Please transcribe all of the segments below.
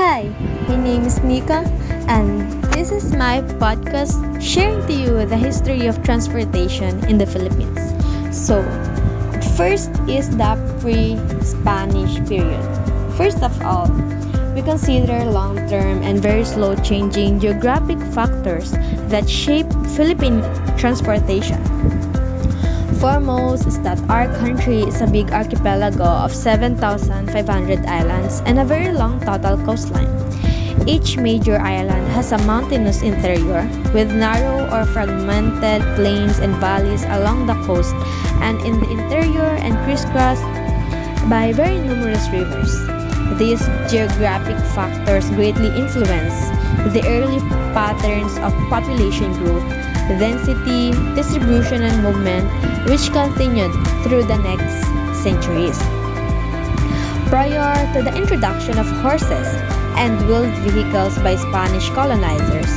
Hi, my name is Nika, and this is my podcast sharing to you the history of transportation in the Philippines. So, first is the pre-Spanish period. First of all, we consider long-term and very slow-changing geographic factors that shape Philippine transportation. Foremost is that our country is a big archipelago of 7,500 islands and a very long total coastline. Each major island has a mountainous interior with narrow or fragmented plains and valleys along the coast and in the interior and crisscrossed by very numerous rivers. These geographic factors greatly influence the early patterns of population growth, density, distribution, and movement, which continued through the next centuries. Prior to the introduction of horses and wheeled vehicles by Spanish colonizers,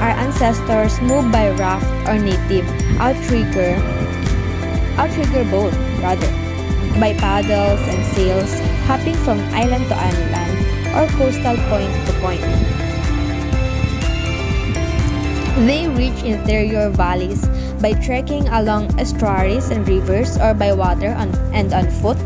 our ancestors moved by raft or native outrigger boat, by paddles and sails, hopping from island to island or coastal point to point. They reach interior valleys by trekking along estuaries and rivers or by water and on foot,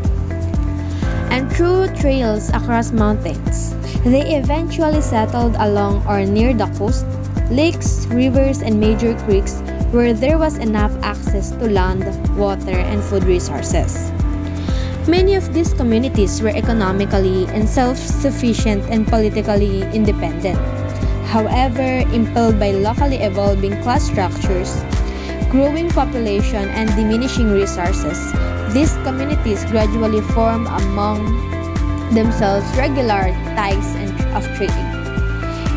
and through trails across mountains. They eventually settled along or near the coast, lakes, rivers, and major creeks where there was enough access to land, water, and food resources. Many of these communities were economically and self-sufficient and politically independent. However, impelled by locally evolving class structures, growing population, and diminishing resources, these communities gradually formed among themselves regular ties of trading,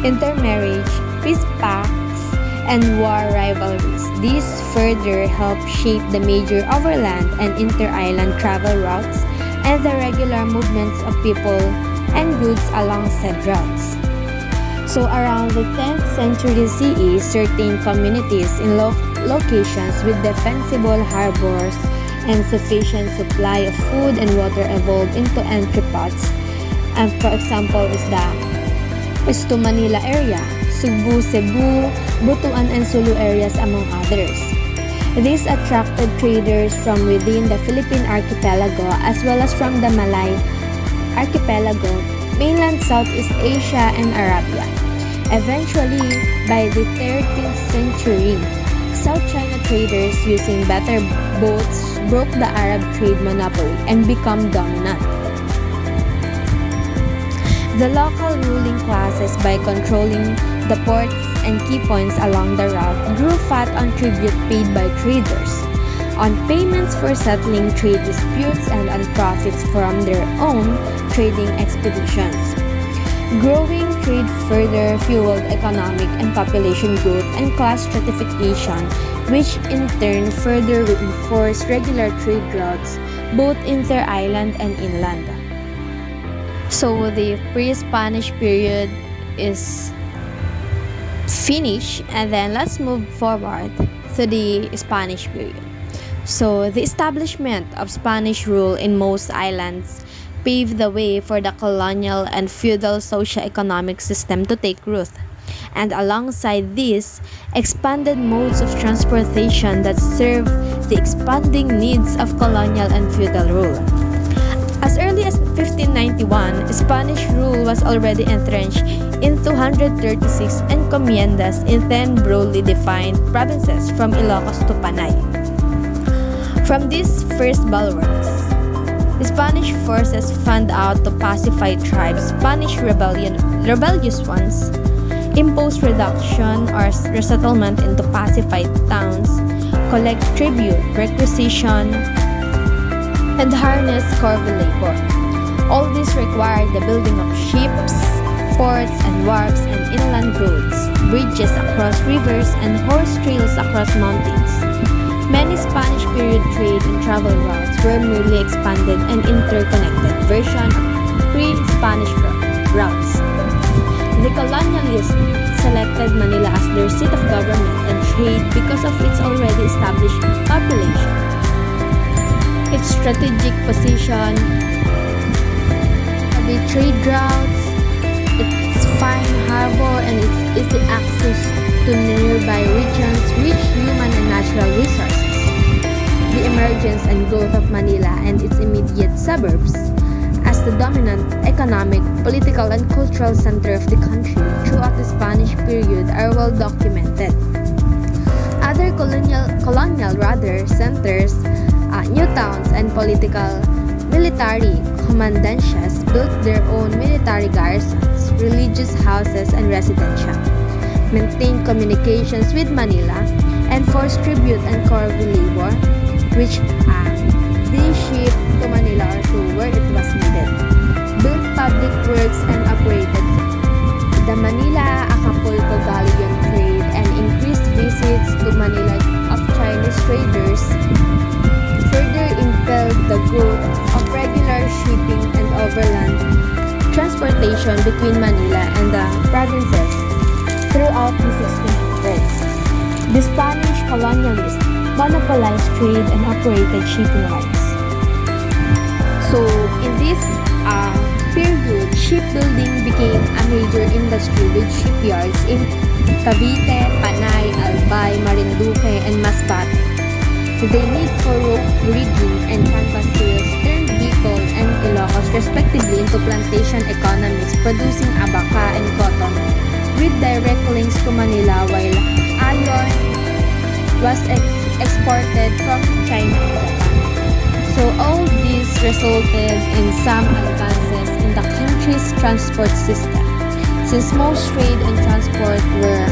intermarriage, peace pacts, and war rivalries. These further helped shape the major overland and inter-island travel routes and the regular movements of people and goods along said routes. So around the 10th century CE, certain communities in locations with defensible harbors and sufficient supply of food and water evolved into entrepots. And for example is to Manila area, Cebu, Butuan, and Sulu areas among others. These attracted traders from within the Philippine archipelago as well as from the Malay archipelago, mainland Southeast Asia, and Arabia. Eventually, by the 13th century, South China traders using better boats broke the Arab trade monopoly and became dominant. The local ruling classes, by controlling the ports and key points along the route, grew fat on tribute paid by traders, on payments for settling trade disputes, and on profits from their own trading expeditions. Growing trade further fueled economic and population growth and class stratification, which in turn further reinforced regular trade routes, both inter-island and inland. So the pre-Spanish period is finished, and then let's move forward to the Spanish period. So the establishment of Spanish rule in most islands paved the way for the colonial and feudal socio-economic system to take root, and alongside this, expanded modes of transportation that serve the expanding needs of colonial and feudal rule. As early as 1591, Spanish rule was already entrenched in 236 encomiendas in 10 broadly defined provinces from Ilocos to Panay. From these first bulwarks, Spanish forces fanned out to pacify tribes, punish rebellious ones, impose reduction or resettlement into pacified towns, collect tribute, requisition, and harness corvée labor. All this required the building of ships, ports and wharves and inland roads, bridges across rivers, and horse trails across mountains. Many Spanish period trade and travel routes were merely expanded and interconnected version of pre-Spanish routes. The colonialists selected Manila as their seat of government and trade because of its already established population, its strategic position, the trade routes, its easy access to nearby regions, rich human and natural resources, the emergence and growth of Manila and its immediate suburbs as the dominant economic, political, and cultural center of the country throughout the Spanish period are well documented. Other colonial centers, new towns, and military commandancias built their own military garrisons, religious houses, and residential, maintained communications with Manila, and forced tribute and corvée labor, which they shipped to Manila or to where it was needed, built public works, and operated the Manila-Acapulco galleon trade, and increased visits to Manila of Chinese traders, further impelled the growth of regular shipping and overland transportation between Manila and the provinces throughout the 1600s. The Spanish colonialists monopolized trade and operated shipping lines. So, in this period, shipbuilding became a major industry with shipyards in Cavite, Panay, Albay, Marinduque, and Masbate. The need for rope rigging and canvas sails turned Bicol and Ilocos respectively into plantation economies producing abaca and cotton with direct links to Manila, while iron was exported from China and Japan. So all this resulted in some advances in the country's transport system, since most trade and transport were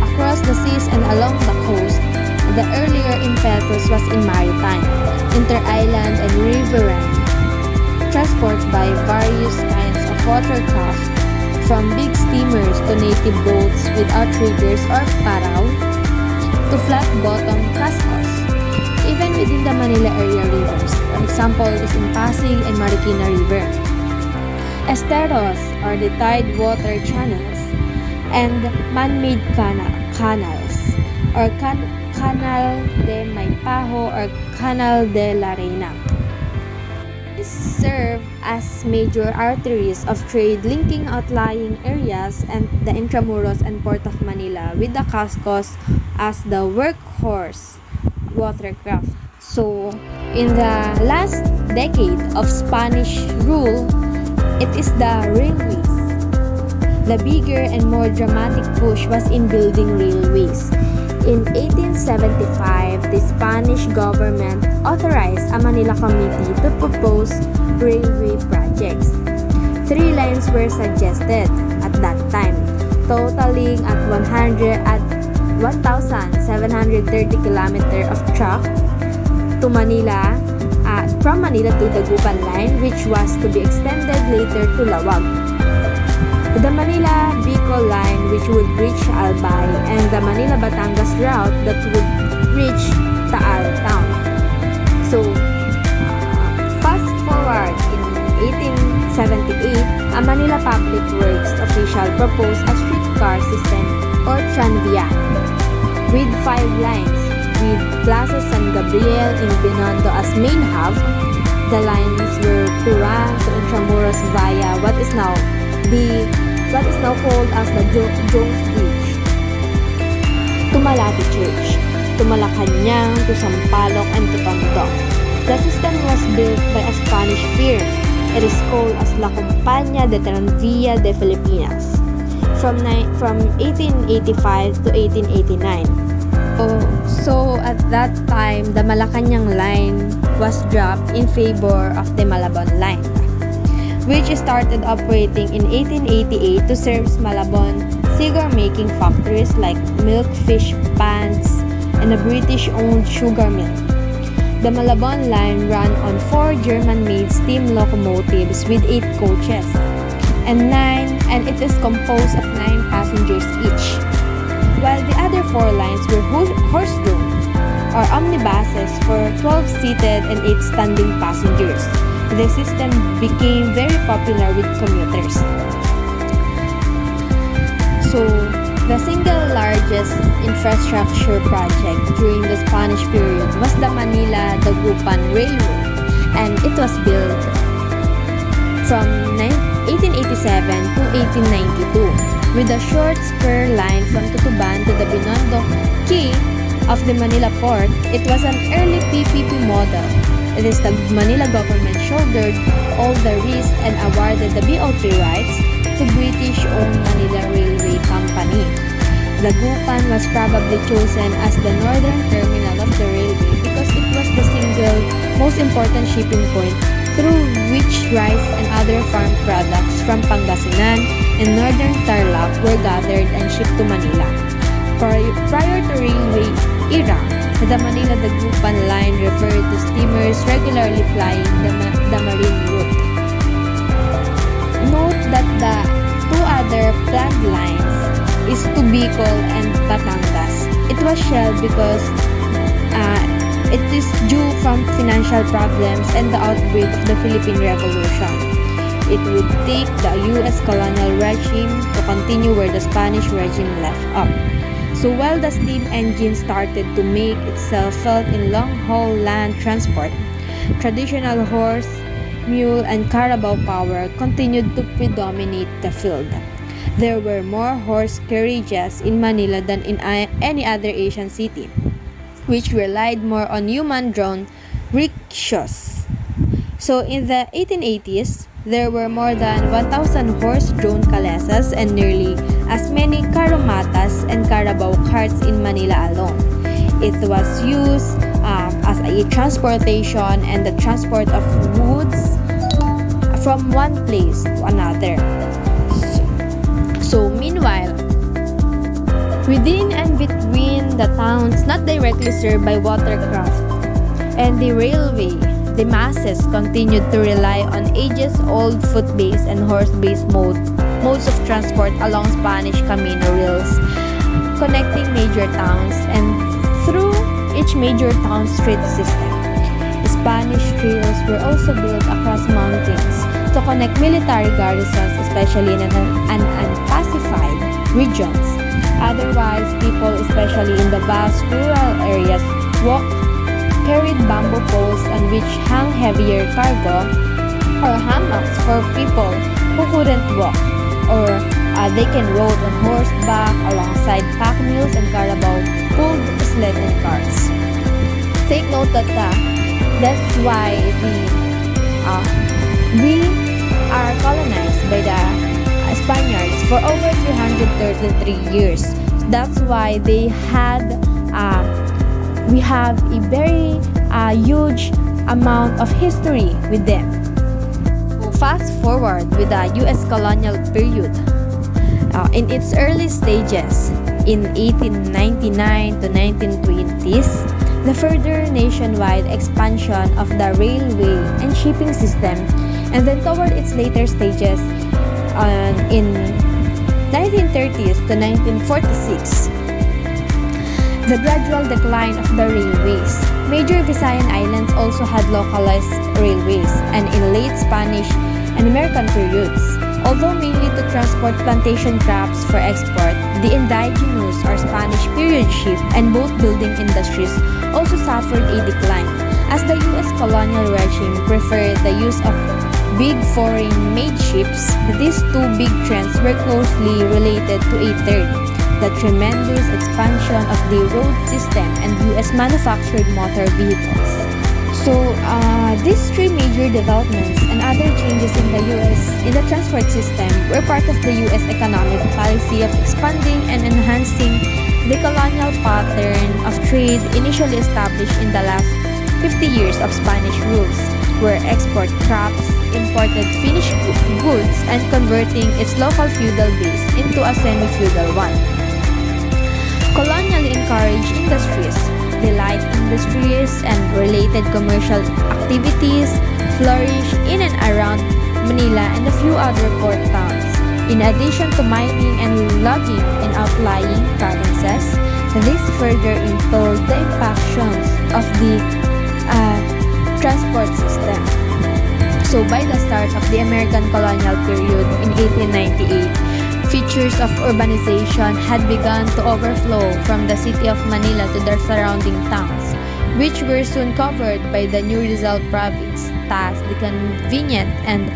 across the seas and along the coast. The earlier impetus was in maritime, inter-island, and riverine transport by various kinds of watercraft, from big steamers to native boats without riggers or paraw, to flat-bottom cascos. Even within the Manila area rivers, an example is in Pasig and Marikina River. Esteros, or the tidewater channels, and man-made canals, or Canal de Maypaho or Canal de la Reina. These serve as major arteries of trade linking outlying areas and the Intramuros and Port of Manila, with the cascos as the workhorse watercraft. So, in the last decade of Spanish rule, it is the railways. The bigger and more dramatic push was in building railways. In 1875, the Spanish government authorized a Manila committee to propose railway projects. 3 lines were suggested at that time, totaling at 1,730 kilometers of track to Manila, from Manila to the Dagupan line, which was to be extended later to Lawag. The Manila-Bicol line, which would reach Albay, and the Manila-Batangas route that would reach Taal town. So, fast forward in 1878, a Manila Public Works official proposed a streetcar system or tranvia with 5 lines, with Plaza San Gabriel in Binondo as main hub. The lines were to run to Intramuros via what is now called as the Jones Bridge, to Malati Church, to Malacanang, to Sampaloc, and to Tondo. The system was built by a Spanish firm. It is called as La Compañía de Tranvía de Filipinas from 1885 to 1889. So at that time, the Malacanang line was dropped in favor of the Malabon line, which started operating in 1888 to serve Malabon cigar-making factories like milk fish ponds and a British-owned sugar mill. The Malabon line ran on 4 German-made steam locomotives with 8 coaches, and it is composed of 9 passengers each, while the other 4 lines were horse-drawn or omnibuses for 12-seated and 8 standing passengers. The system became very popular with commuters. So, the single largest infrastructure project during the Spanish period was the Manila-Dagupan Railroad, and it was built from 1887 to 1892. with a short spur line from Tutuban to the Binondo Quay of the Manila port. It was an early PPP model. It is the Manila government shouldered all the risk and awarded the BOT rights to British-owned Manila Railway Company. The Gupan was probably chosen as the northern terminal of the railway because it was the single most important shipping point through which rice and other farm products from Pangasinan and northern Tarlac were gathered and shipped to Manila. Prior to railway era, the Manila-Dagupan line referred to steamers regularly plying the marine route. Note that the two other planned lines is to Bicol and Batangas. It was shelved because it is due from financial problems and the outbreak of the Philippine Revolution. It would take the U.S. colonial regime to continue where the Spanish regime left off. So while the steam engine started to make itself felt in long-haul land transport, traditional horse, mule, and carabao power continued to predominate the field. There were more horse carriages in Manila than in any other Asian city, which relied more on human-drawn rickshaws. So in the 1880s, there were more than 1,000 horse-drawn calesas and nearly as many caromatas and carabao carts in Manila alone. It was used as a transportation and the transport of goods from one place to another. So meanwhile, within and between the towns not directly served by watercraft and the railway, the masses continued to rely on ages-old foot-based and horse-based modes of transport along Spanish Camino rails, connecting major towns and through each major town street system. Spanish trails were also built across mountains to connect military garrisons, especially in unpacified regions. Otherwise, people, especially in the vast rural areas, carried bamboo poles on which hung heavier cargo or hammocks for people who couldn't walk, or they can rode on horseback alongside pack mules and carabao pulled sled and carts. Take note that that's why we are colonized by the Spaniards for over 333 years. That's why they had we have a very huge amount of history with them. Fast forward with the U.S. colonial period. In its early stages, in 1899 to 1920s, the further nationwide expansion of the railway and shipping system, and then toward its later stages in 1930s to 1946, the gradual decline of the railways. Major Visayan islands also had localized railways, and in late Spanish and American periods, although mainly to transport plantation crops for export, the indigenous or Spanish period ship and boat building industries also suffered a decline, as the U.S. colonial regime preferred the use of big foreign-made ships. These two big trends were closely related to a third, the tremendous expansion of the road system and U.S. manufactured motor vehicles. So, these three major developments and other changes in the U.S. in the transport system were part of the U.S. economic policy of expanding and enhancing the colonial pattern of trade initially established in the last 50 years of Spanish rules, where export crops, imported finished goods, and converting its local feudal base into a semi-feudal one. Colonially encouraged industries, the light industries, and related commercial activities flourished in and around Manila and a few other port towns. In addition to mining and logging in outlying provinces, this further impaired the impactions of the transport system. So by the start of the American colonial period in 1898, features of urbanization had begun to overflow from the city of Manila to their surrounding towns, which were soon covered by the new Rizal province, thus the convenient and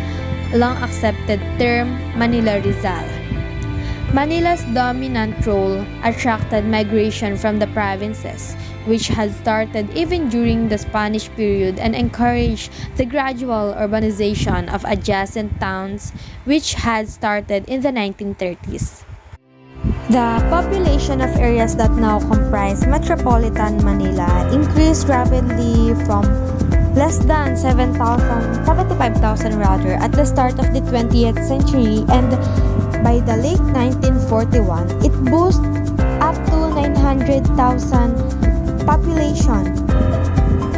long-accepted term Manila Rizal. Manila's dominant role attracted migration from the provinces, which had started even during the Spanish period and encouraged the gradual urbanization of adjacent towns, which had started in the 1930s. The population of areas that now comprise metropolitan Manila increased rapidly from less than 75,000 rather at the start of the 20th century, and by the late 1941 it boosted up to 900,000 population.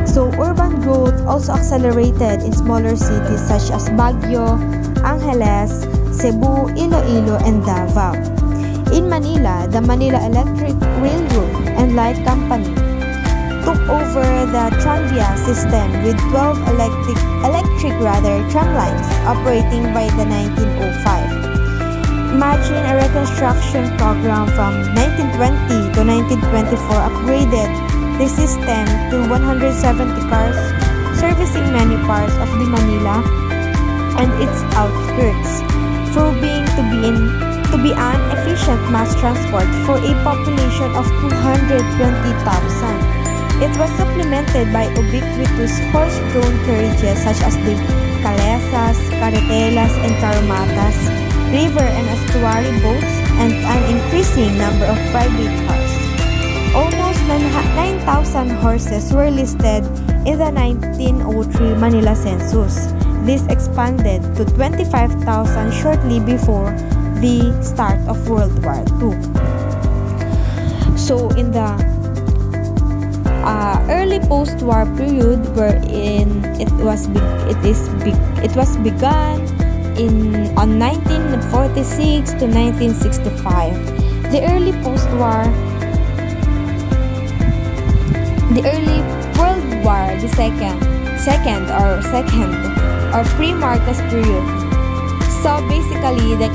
So urban growth also accelerated in smaller cities such as Baguio, Angeles, Cebu, Iloilo, and Davao. In Manila, the Manila Electric Railroad and Light Company took over the tranvia system with 12 electric tram lines operating by the 1905. Imagine a reconstruction program from 1920 to 1924 upgraded the system to 170 cars servicing many parts of the Manila and its outskirts, proving to be an efficient mass transport for a population of 220,000. It was supplemented by ubiquitous horse-drawn carriages such as the calesas, carretelas, and caromatas, river and estuary boats, and an increasing number of private cars. Almost 9,000 horses were listed in the 1903 Manila census. This expanded to 25,000 shortly before the start of World War II. So in the early post-war period, wherein it was begun on 1946 to 1965, the early World War, the second or pre-Marcos period. So basically, the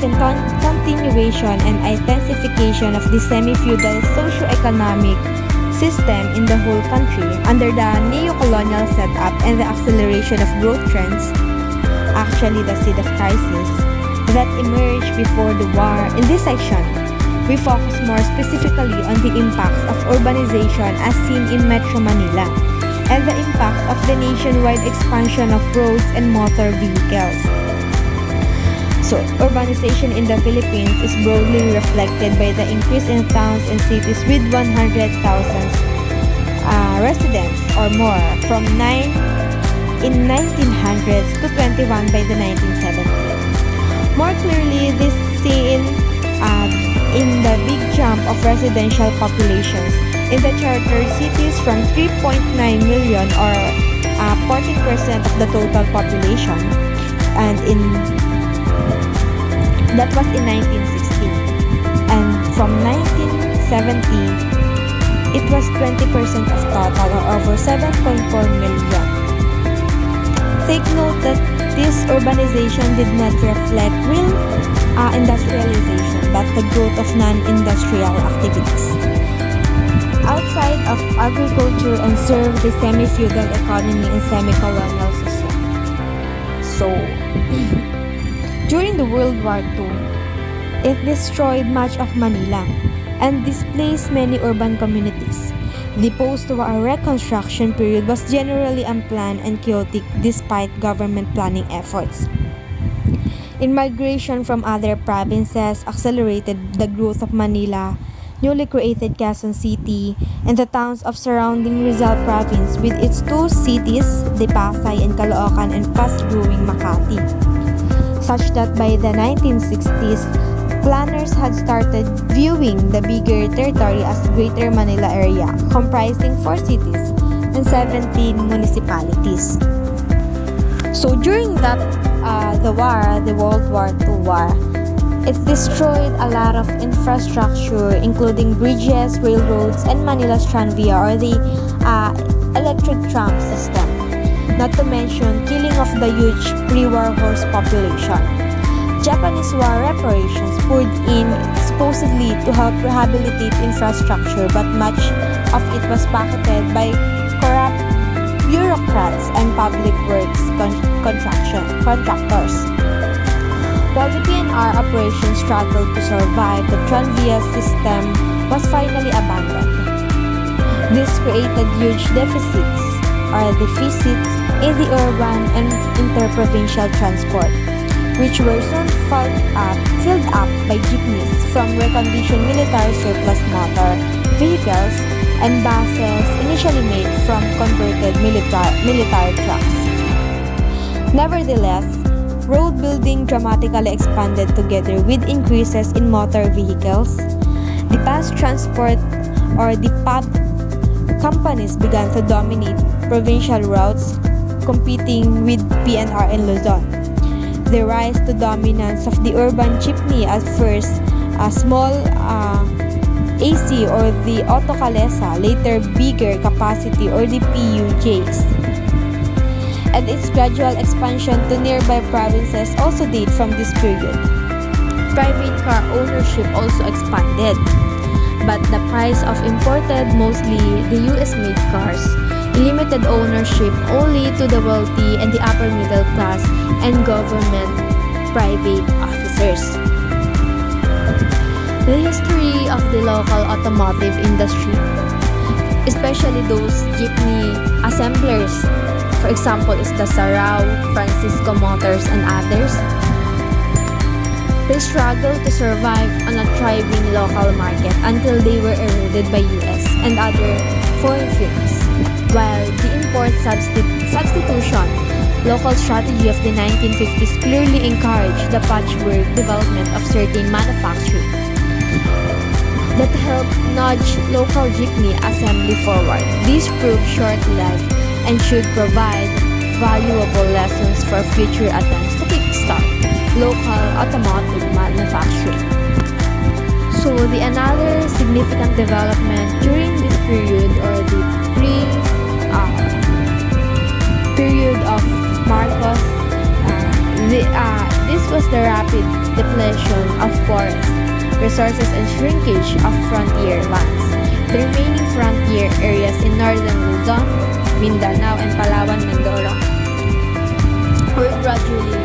continuation and intensification of the semi-feudal socio-economic system in the whole country under the neo-colonial setup and the acceleration of growth trends, actually the seed of crisis, that emerged before the war. In this section, we focus more specifically on the impacts of urbanization as seen in Metro Manila and the impacts of the nationwide expansion of roads and motor vehicles. So, urbanization in the Philippines is broadly reflected by the increase in towns and cities with 100,000 residents or more from 9 in 1900s to 21 by the 1970s. More clearly, this seen in the big jump of residential populations in the charter cities from 3.9 million or 40% of the total population, and that was in 1960, and from 1970 it was 20% of total or over 7.4 million. Take note that this urbanization did not reflect real industrialization but the growth of non-industrial activities outside of agriculture and serve the semi-feudal economy and semi-colonial system. So, during the World War II, it destroyed much of Manila and displaced many urban communities. The post-war reconstruction period was generally unplanned and chaotic despite government planning efforts. Immigration from other provinces accelerated the growth of Manila, newly created Quezon City, and the towns of surrounding Rizal Province with its two cities, the Pasay and Caloocan, and fast-growing Makati, such that by the 1960s, planners had started viewing the bigger territory as Greater Manila area, comprising 4 cities and 17 municipalities. So during the World War II war, it destroyed a lot of infrastructure, including bridges, railroads, and Manila's tranvia or the electric tram system. Not to mention killing of the huge pre-war horse population. Japanese war reparations poured in supposedly to help rehabilitate infrastructure, but much of it was pocketed by corrupt bureaucrats and public works contractors. While the PNR operation struggled to survive, the Tranvia system was finally abandoned. This created huge deficits in the urban and interprovincial transport, which were soon filled up by jeepneys from reconditioned military surplus motor vehicles and buses initially made from converted military trucks. Nevertheless, road building dramatically expanded together with increases in motor vehicles. The bus transport or the PUB companies began to dominate provincial routes, competing with PNR in Luzon. The rise to dominance of the urban jeepney at first, a small AC or the autocalesa, later bigger capacity or the PUJs, and its gradual expansion to nearby provinces also date from this period. Private car ownership also expanded, but the price of imported, mostly the US-made cars, limited ownership only to the wealthy and the upper middle class and government private officers. The history of the local automotive industry, especially those jeepney assemblers, for example, is the Sarao, Francisco Motors, and others. They struggled to survive on a thriving local market until they were eroded by US and other foreign firms. While the import substitution local strategy of the 1950s clearly encouraged the patchwork development of certain manufacturing that helped nudge local jeepney assembly forward. These proved short-lived and should provide valuable lessons for future attempts to kickstart local automotive manufacturing. So another significant development during this period or the period of Marcos, this was the rapid depletion of forest resources and shrinkage of frontier lands. The remaining frontier areas in northern Luzon, Mindanao, and Palawan, Mindoro were gradually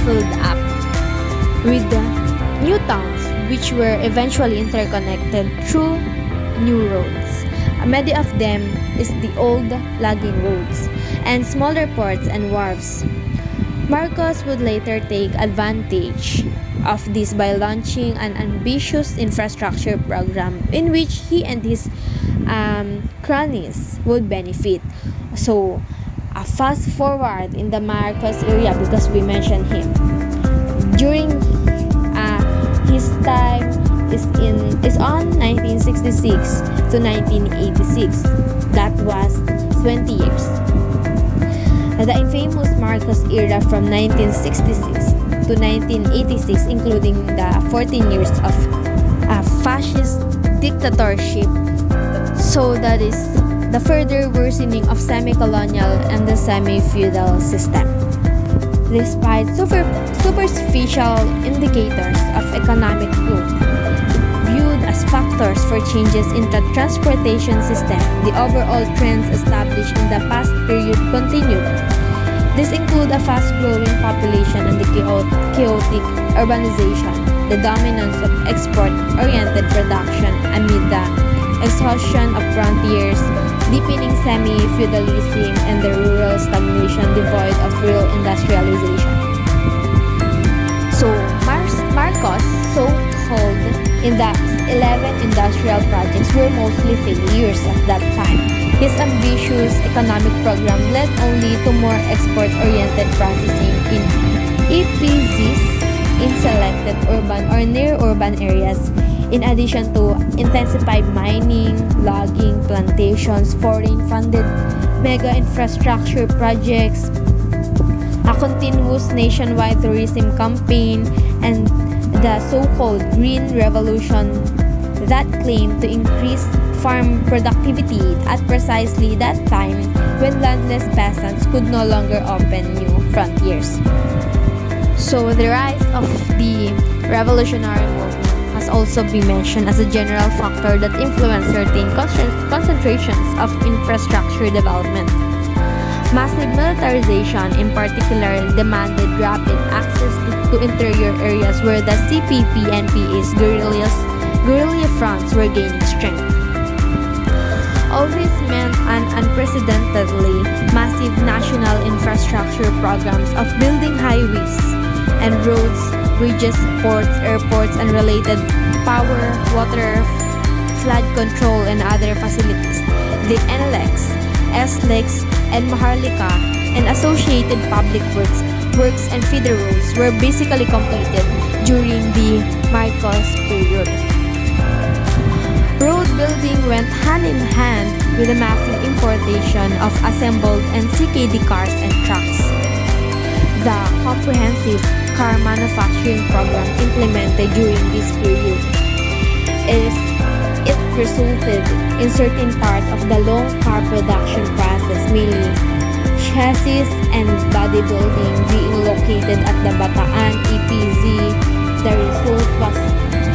filled up with the new towns, which were eventually interconnected through new roads. Many of them is the old logging roads and smaller ports and wharves. Marcos would later take advantage of this by launching an ambitious infrastructure program in which he and his cronies would benefit. So, a fast forward in the Marcos area, because we mentioned him. During his time is on 1966 to 1986. That was 20 years. The infamous Marcos era from 1966 to 1986, including the 14 years of fascist dictatorship. So that is the further worsening of semi-colonial and the semi-feudal system. Despite superficial indicators of economic growth viewed as factors for changes in the transportation system, the overall trends established in the past period continued. These include a fast-growing population and the chaotic urbanization, the dominance of export-oriented production amid the exhaustion of frontiers, deepening semi-feudalism, and the rural stagnation devoid of real industrialization. So, Marcos, so-called in the 11 industrial projects, were mostly failures at that time. His ambitious economic program led only to more export-oriented processing in EPZs in selected urban or near-urban areas, in addition to intensified mining, logging, plantations, foreign-funded mega-infrastructure projects, a continuous nationwide tourism campaign, and the so-called Green Revolution that claimed to increase farm productivity at precisely that time when landless peasants could no longer open new frontiers. So the rise of the revolutionary movement has also been mentioned as a general factor that influenced certain concentrations of infrastructure development. Massive militarization in particular demanded rapid access to to interior areas where the CPP-NPA's guerrilla fronts were gaining strength. All this meant an unprecedentedly massive national infrastructure programs of building highways and roads, bridges, ports, airports, and related power, water, flood control, and other facilities. The NLEX, SLEX, and Maharlika and associated public works and feeder roads were basically completed during the Marcos period. Road building went hand in hand with the massive importation of assembled and CKD cars and trucks. The comprehensive car manufacturing program implemented during this period it resulted in certain parts of the long car production process, mainly chassis and body building, being located at the Bataan EPZ. The result was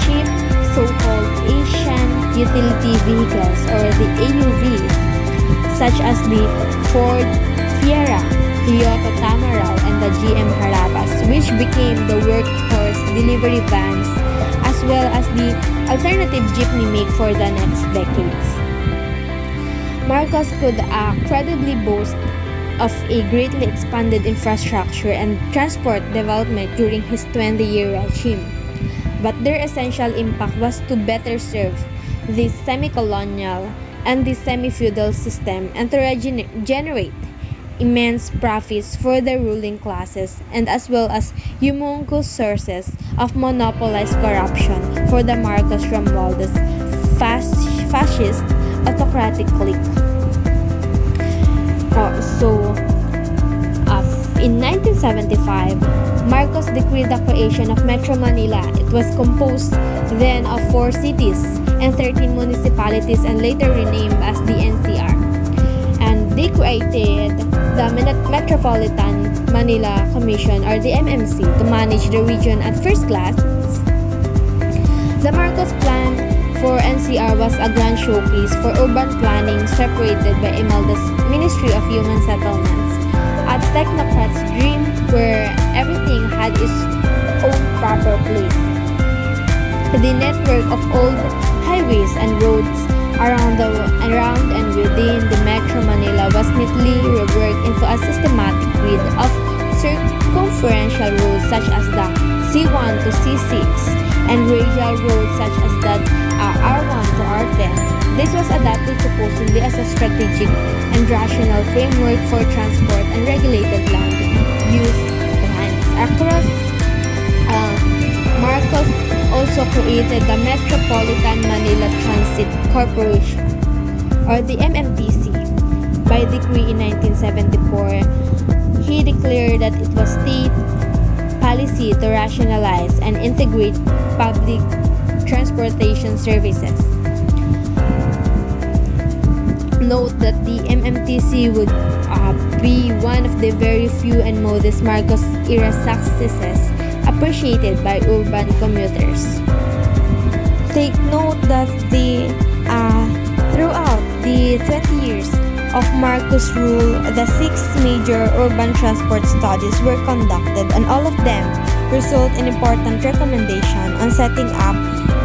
cheap so-called Asian utility vehicles, or the AUVs, such as the Ford Fiera, Toyota Tamaraw, and the GM Harabas, which became the workhorse delivery vans, as well as the alternative jeepney make for the next decades. Marcos could credibly boast of a greatly expanded infrastructure and transport development during his 20-year regime, but their essential impact was to better serve the semi-colonial and the semi-feudal system and to generate immense profits for the ruling classes, and as well as humongous sources of monopolized corruption for the Marcos Romualdez fascist autocratic clique. In 1975, Marcos decreed the creation of Metro Manila. It was composed then of 4 cities and 13 municipalities and later renamed as the NCR. And they created the Metropolitan Manila Commission, or the MMC, to manage the region at first class. The Marcos Plan for NCR was a grand showcase for urban planning separated by Imelda's Ministry of Human Settlements, a technocrat's dream where everything had its own proper place. The network of old highways and roads around and within the Metro Manila was neatly reworked into a systematic grid of circumferential roads such as the C1 to C6 and radial roads such as the R1 to R10. This was adopted supposedly as a strategic and rational framework for transport and regulated land use plans. Across Marcos also created the Metropolitan Manila Transit Corporation, or the MMTC. By decree in 1974, he declared that it was state policy to rationalize and integrate public transportation services. Note that the MMTC would be one of the very few and modest Marcos era successes appreciated by urban commuters. Take note that throughout the 20 years of Marcos' rule, the 6 major urban transport studies were conducted, and all of them result in important recommendation on setting up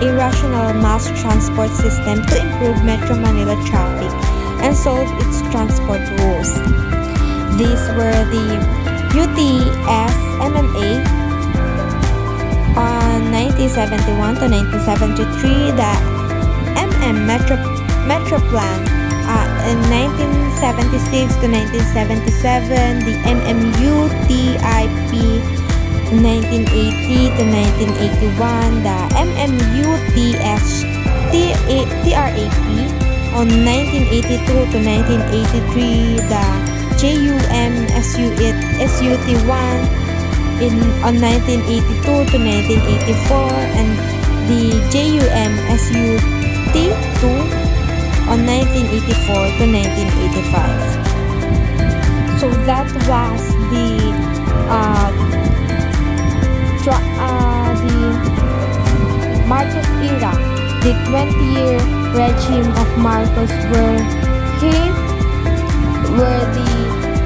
a rational mass transport system to improve Metro Manila traffic and solve its transport woes. These were the UTS MMA on 1971 to 1973, the Metro Plan in 1976 to 1977, the MMUTIP 1980 to 1981, the TRAP on 1982 to 1983, the JUMSUT1 on 1982 to 1984, and the JUMSUT2 on 1984 to 1985. So that was the Marcos era, the 20-year regime of Marcos, where the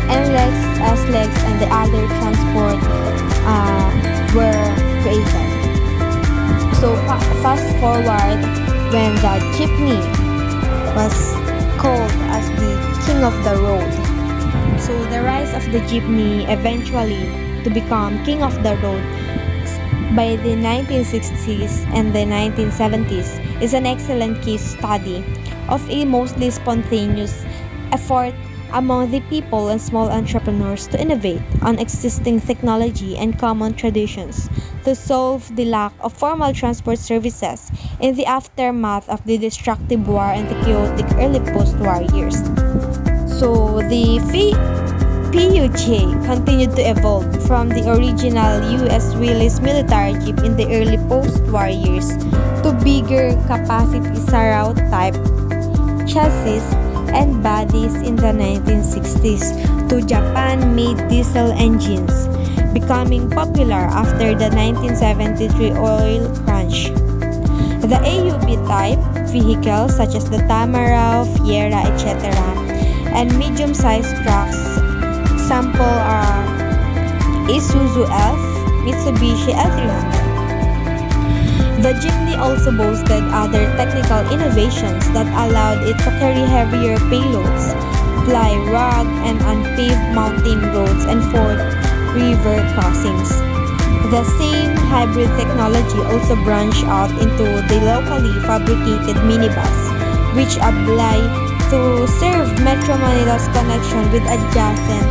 NLEX, SLEX, and the other transport were created. So fast forward when the jeepney was called as the king of the road. So the rise of the jeepney eventually to become king of the road by the 1960s and the 1970s is an excellent case study of a mostly spontaneous effort among the people and small entrepreneurs to innovate on existing technology and common traditions to solve the lack of formal transport services in the aftermath of the destructive war and the chaotic early post-war years. So the PUJ continued to evolve from the original US Willys military jeep in the early post-war years to bigger capacity Sarao type chassis and bodies in the 1960s to Japan-made diesel engines, becoming popular after the 1973 oil crunch. The AUB type vehicles such as the Tamarao, Fiera, etc. and medium-sized trucks sample are Isuzu Elf, Mitsubishi L300. The jeepney also boasted other technical innovations that allowed it to carry heavier payloads, fly rugged and unpaved mountain roads, and ford river crossings. The same hybrid technology also branched out into the locally fabricated minibus, which apply to serve Metro Manila's connection with adjacent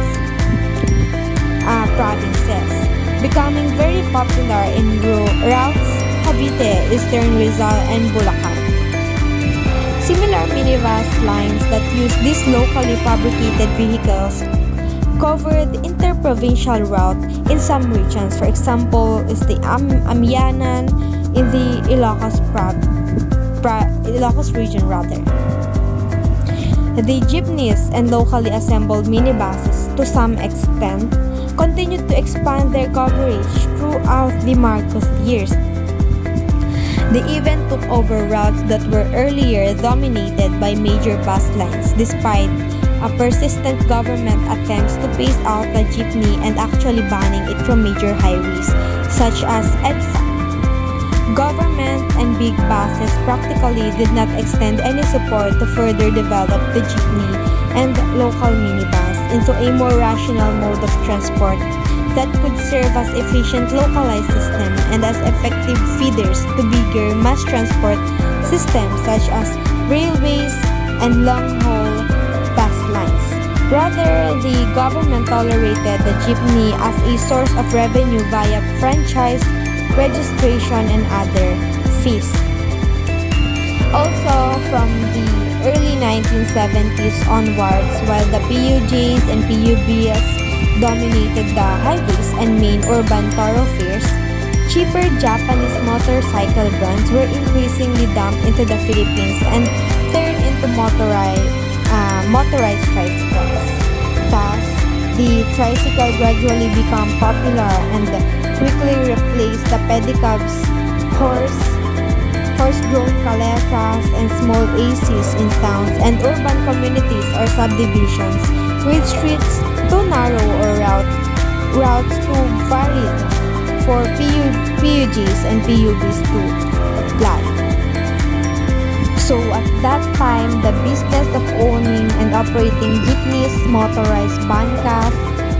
provinces, becoming very popular in routes Cavite, Eastern Rizal, and Bulacan. Similar minibus lines that use these locally fabricated vehicles cover the interprovincial route in some regions. For example, is the Amianan in the Ilocos region rather. The jeepneys and locally assembled minibuses, to some extent, continued to expand their coverage throughout the Marcos years. They even took over routes that were earlier dominated by major bus lines, despite persistent government attempts to phase out the jeepney and actually banning it from major highways, such as EDSA. Government and big buses practically did not extend any support to further develop the jeepney and local minibus into a more rational mode of transport that could serve as efficient localized system and as effective feeders to bigger mass transport systems such as railways and long-haul bus lines. Rather, the government tolerated the jeepney as a source of revenue via franchise, registration, and other fees. Also, from the early 1970s onwards, while the PUJs and PUBs dominated the highways and main urban thoroughfares, cheaper Japanese motorcycle brands were increasingly dumped into the Philippines and turned into motorized tricycles. Thus, the tricycle gradually became popular and quickly replaced the pedicabs, horse-drawn calesas, and small ACs in towns and urban communities or subdivisions, with streets too narrow or routes too varied for PUGs and PUBs to fly. So at that time, the business of owning and operating jeepneys, motorized bankas,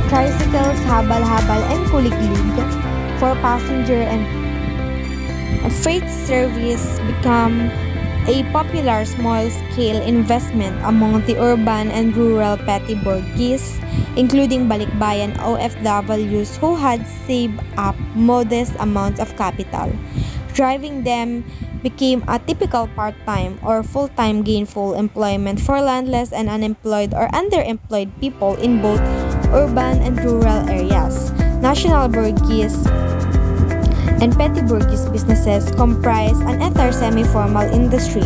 tricycles, habal-habal, and kuliglig for passenger and freight service became a popular small-scale investment among the urban and rural petty bourgeois, including balikbayan OFWs who had saved up modest amounts of capital. Driving them became a typical part-time or full-time gainful employment for landless and unemployed or underemployed people in both urban and rural areas. National bourgeois and petty bourgeois businesses comprise an entire semi-formal industry,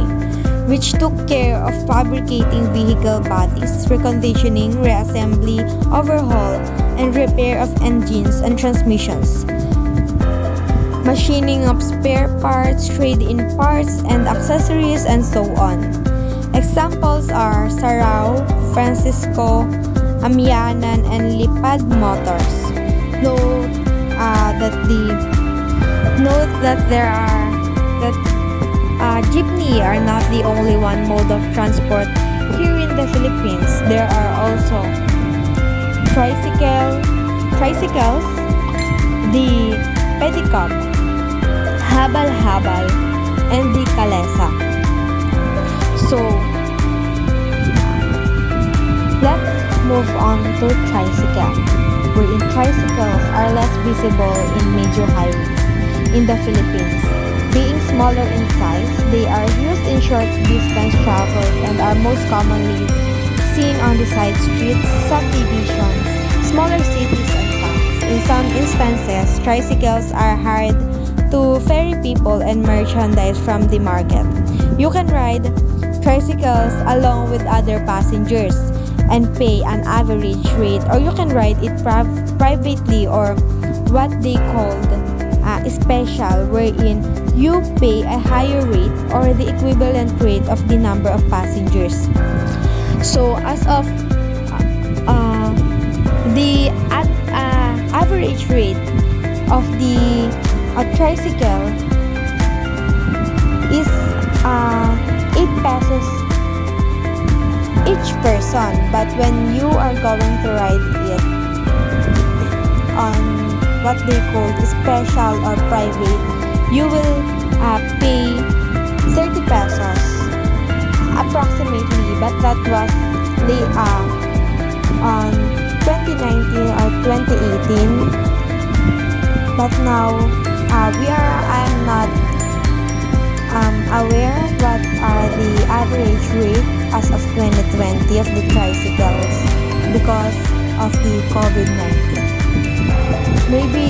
which took care of fabricating vehicle bodies, reconditioning, reassembly, overhaul, and repair of engines and transmissions, machining of spare parts, trade-in parts, and accessories, and so on. Examples are Sarao, Francisco, Amianan, and Lipad Motors. Note that the Note that that jeepney are not the only one mode of transport here in the Philippines. There are also tricycles, the pedicab, habal-habal, and the kalesa. So, let's move on to tricycle, wherein tricycles are less visible in major highways in the Philippines. Being smaller in size, they are used in short distance travels and are most commonly seen on the side streets, subdivisions, smaller cities and towns. In some instances, tricycles are hired to ferry people and merchandise from the market. You can ride tricycles along with other passengers and pay an average rate, or you can ride it privately, or what they called special, wherein you pay a higher rate or the equivalent rate of the number of passengers. So as of the average rate of the tricycle is 8 pesos each person, but when you are going to ride it on what they call special or private, you will pay 30 pesos approximately, but that was on 2019 or 2018. But now I'm not aware what are the average rate as of 2020 of the tricycles because of the COVID-19. Maybe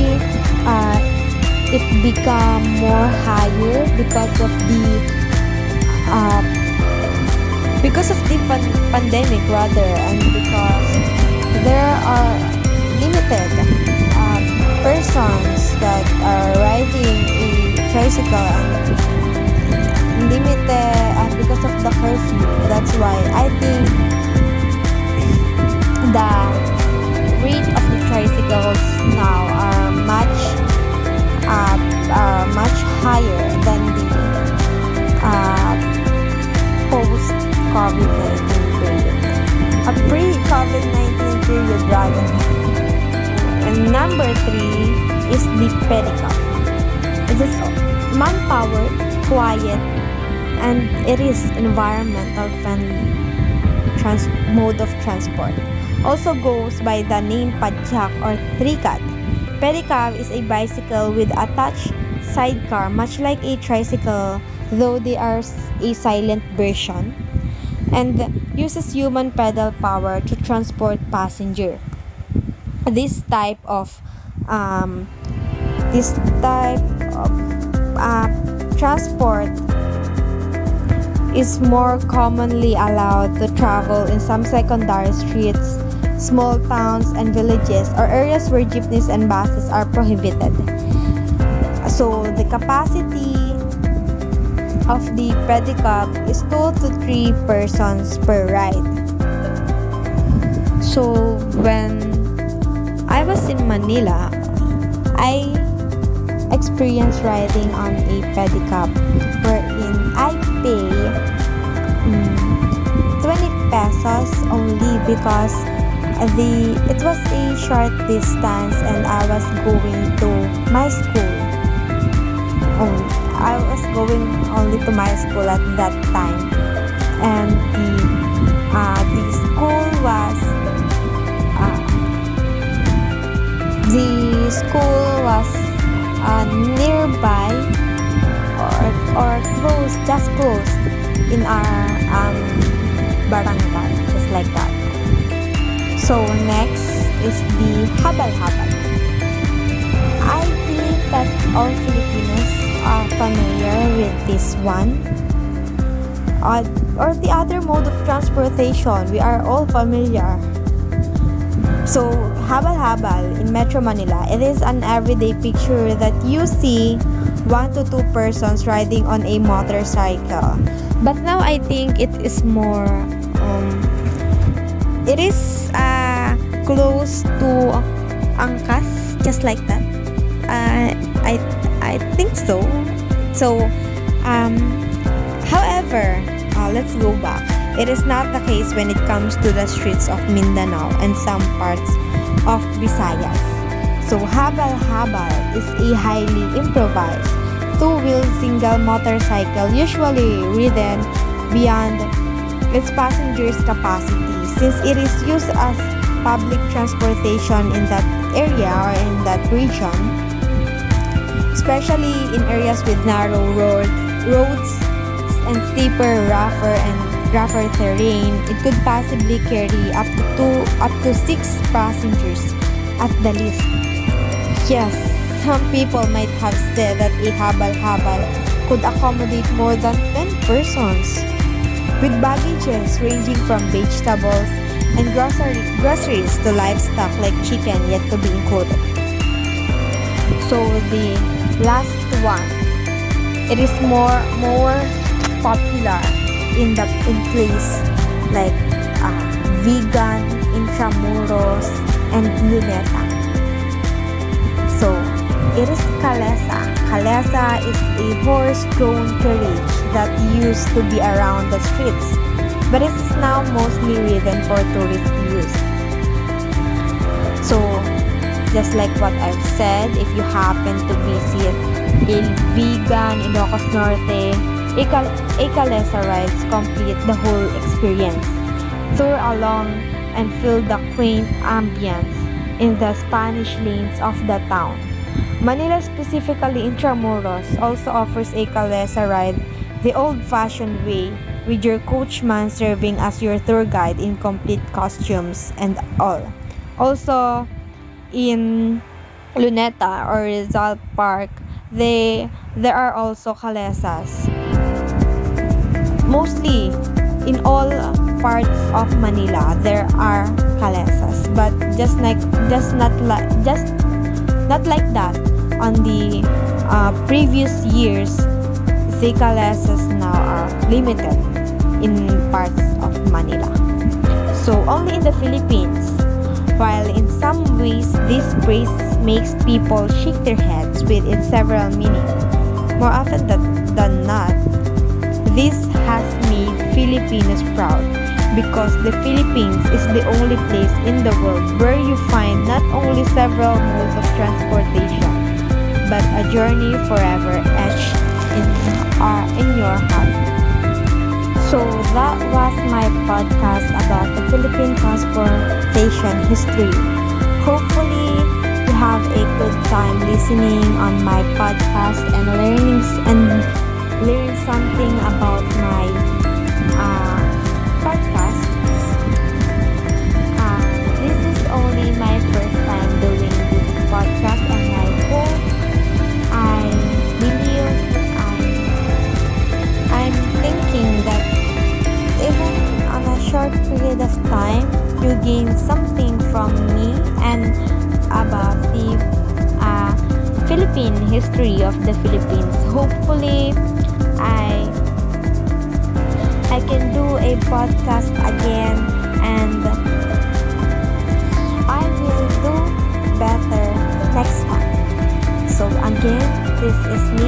it become more higher because of the pandemic rather, and because there are limited persons that are riding a tricycle, and limited because of the curfew. That's why I think the rate of the tricycles now are much higher than the post-COVID-19 period. A pre-COVID-19 period rather. And number 3 is the pedicab. It is manpower, quiet, and it is environmental friendly mode of transport. Also goes by the name padjak or trikad. Pedicab is a bicycle with attached sidecar, much like a tricycle, though they are a silent version, and uses human pedal power to transport passenger. This type of transport is more commonly allowed to travel in some secondary streets, small towns and villages, or areas where jeepneys and buses are prohibited. So the capacity of the pedicab is 2 to 3 persons per ride. So when I was in Manila, I experienced riding on a pedicab wherein I pay 20 pesos only because it was a short distance and I was going to my school. I was going only to my school at that time, and the school was nearby or just close in our barangay, just like that. So next is the habal-habal. I think that all Filipinos are familiar with this one. Or the other mode of transportation, we are all familiar. So habal-habal in Metro Manila, it is an everyday picture that you see 1 to 2 persons riding on a motorcycle. But now I think it is more it is close to angkas, just like that. I think so. So, um, however, let's go back. It is not the case when it comes to the streets of Mindanao and some parts of Visayas. So, habal-habal is a highly improvised two-wheel single motorcycle usually ridden beyond its passengers' capacity since it is used as public transportation in that area or in that region, especially in areas with narrow roads and steeper, rougher terrain. It could possibly carry up to 6 passengers at the least. Yes, some people might have said that a habal-habal could accommodate more than 10 persons, with baggages ranging from vegetables and groceries to livestock like chicken yet to be included. So the last one, it is more popular in place like Vegan, Intramuros, and Luneta. So it is Kalesa. Kalesa is a horse-drawn carriage that used to be around the streets, but it is now mostly ridden for tourist use. So, just like what I've said, if you happen to visit a Vegan in Ilocos Norte, a Kalesa rides complete the whole experience. Tour along and feel the quaint ambience in the Spanish lanes of the town. Manila, specifically Intramuros, also offers a Kalesa ride the old-fashioned way, with your coachman serving as your tour guide in complete costumes and all. Also, in Luneta or Rizal Park, there are also Kalesas. Mostly, in all parts of Manila, there are Kalesas, but not like that. On the previous years, the Kalesas now are limited in parts of Manila. So only in the Philippines. While in some ways this phrase makes people shake their heads with its several meanings, more often than not, this has made Filipinos proud because the Philippines is the only place in the world where you find not only several modes of transportation, but a journey forever etched in your heart. So that was my podcast about the Philippine transportation history. Hopefully you have a good time listening on my podcast and learn something about my podcast. This is only my first time doing this podcast, and I believe I'm thinking that even on a short period of time, you gain something from me and about the Philippine history of the Philippines. Hopefully, I can do a podcast again, and I will do better next time. So again, this is me,